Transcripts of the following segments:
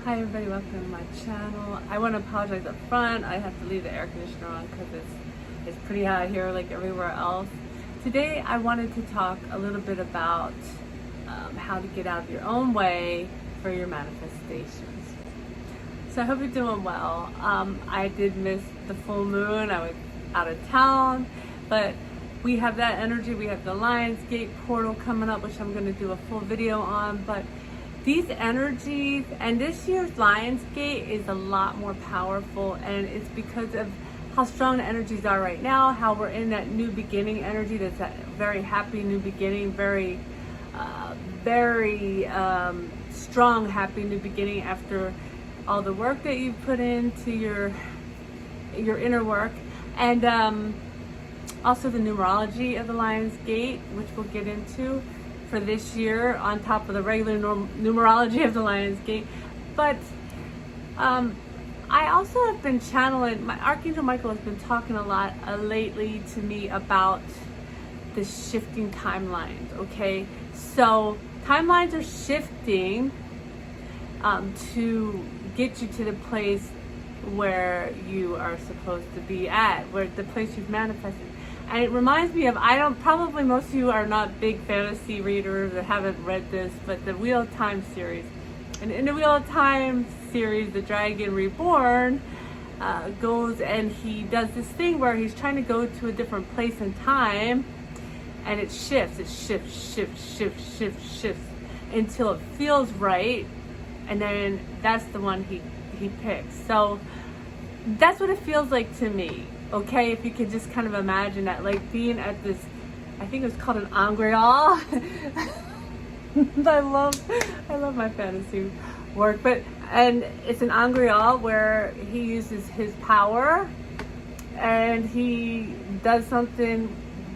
Hi everybody, welcome to my channel. I want to apologize up front. I have to leave the air conditioner on because it's pretty hot here like everywhere else. Today I wanted to talk a little bit about how to get out of your own way for your manifestations. So I hope you're doing well. I did miss the full moon. I was out of town, but we have that energy. We have the Lionsgate portal coming up, which I'm going to do a full video on. But these energies, and this year's Lionsgate is a lot more powerful, and it's because of how strong the energies are right now, how we're in that new beginning energy. That's that very happy new beginning, very strong happy new beginning after all the work that you put into your inner work. And also the numerology of the Lionsgate, which we'll get into for this year on top of the regular numerology of the Lionsgate. But I also have been channeling, my Archangel Michael has been talking a lot lately to me about the shifting timelines, okay? So timelines are shifting to get you to the place where you are supposed to be at, where the place you've manifested. And it reminds me of, probably most of you are not big fantasy readers or haven't read this, but the Wheel of Time series. And in the Wheel of Time series, the Dragon Reborn goes and he does this thing where he's trying to go to a different place in time, and it shifts until it feels right, and then that's the one he picks. So that's what it feels like to me. Okay, if you could just kind of imagine that, like being at this, I think it was called an Angreal. I love my fantasy work, and it's an Angreal where he uses his power and he does something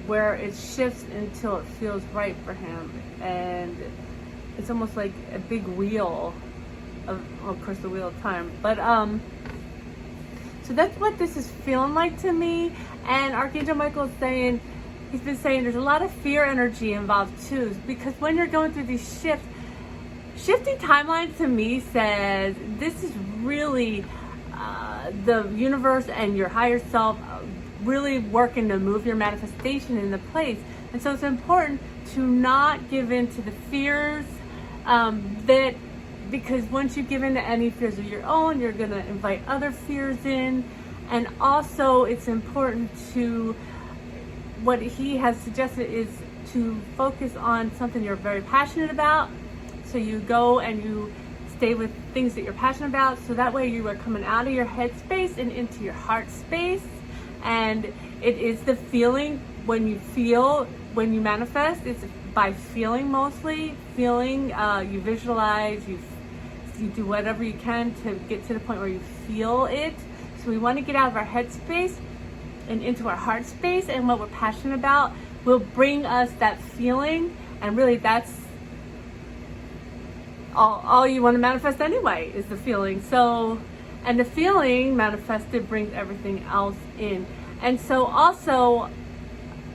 where it shifts until it feels right for him, and it's almost like a big wheel of course, the Wheel of Time, but so that's what this is feeling like to me. And Archangel Michael is saying, he's been saying there's a lot of fear energy involved too, because when you're going through these shifting timelines, to me says this is really the universe and your higher self really working to move your manifestation into place. And so it's important to not give in to the fears because once you give in to any fears of your own, you're going to invite other fears in. And also it's important to, what he has suggested is to focus on something you're very passionate about. So you go and you stay with things that you're passionate about, so that way you are coming out of your head space and into your heart space. And it is the feeling when you manifest, it's by feeling, mostly feeling. You visualize, you do whatever you can to get to the point where you feel it. So we want to get out of our head space and into our heart space, and what we're passionate about will bring us that feeling. And really that's all you want to manifest anyway, is the feeling. So, and the feeling manifested brings everything else in. And so also,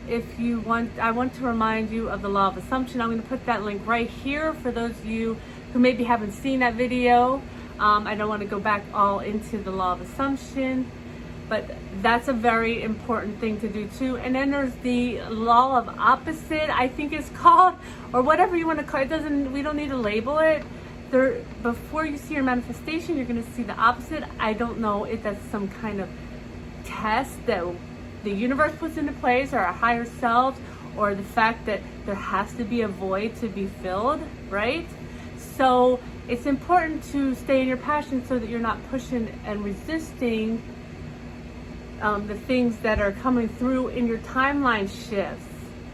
if you want, I want to remind you of the law of assumption. I'm going to put that link right here for those of you who maybe haven't seen that video. I don't want to go back all into the law of assumption, but that's a very important thing to do too. And then there's the law of opposite, I think it's called, or whatever you want to call it. We don't need to label it. Before you see your manifestation, you're going to see the opposite. I don't know if that's some kind of test that the universe puts into place, or our higher selves, or the fact that there has to be a void to be filled, right? So it's important to stay in your passion so that you're not pushing and resisting the things that are coming through in your timeline shifts.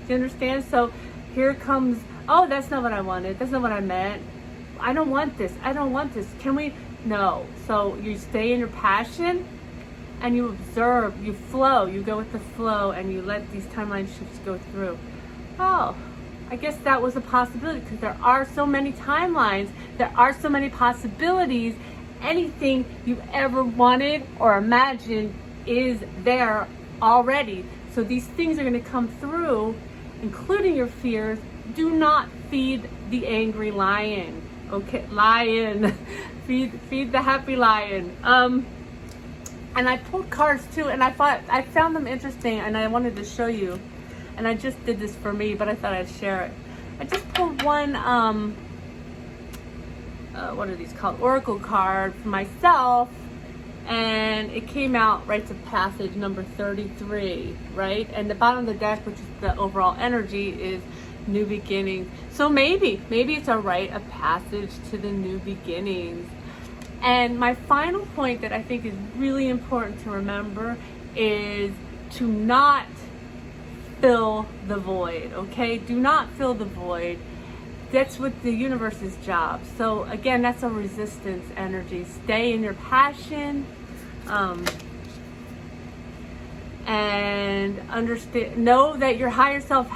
Do you understand? So here comes, oh, that's not what I wanted. That's not what I meant. I don't want this. I don't want this. Can we? No. So you stay in your passion and you observe, you flow, you go with the flow, and you let these timeline shifts go through. Oh, I guess that was a possibility, because there are so many timelines, there are so many possibilities. Anything you've ever wanted or imagined is there already. So these things are going to come through, including your fears. Do not feed the angry lion. Okay, lion. feed the happy lion. And I pulled cards too, and I found them interesting, and I wanted to show you. And I just did this for me, but I thought I'd share it. I just pulled one, what are these called? Oracle card for myself, and it came out rites of passage number 33, right? And the bottom of the deck, which is the overall energy, is new beginnings. So maybe it's a rite of passage to the new beginnings. And my final point that I think is really important to remember is to not fill the void, okay? Do not fill the void. That's what the universe's job. So again, that's a resistance energy. Stay in your passion, and understand, know that your higher self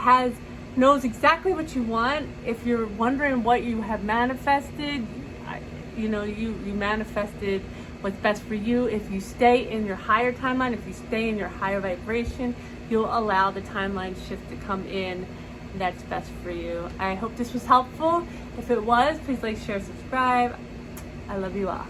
knows exactly what you want. If you're wondering what you have manifested, you manifested what's best for you. If you stay in your higher timeline, if you stay in your higher vibration, you'll allow the timeline shift to come in that's best for you. I hope this was helpful. If it was, please like, share, subscribe. I love you all.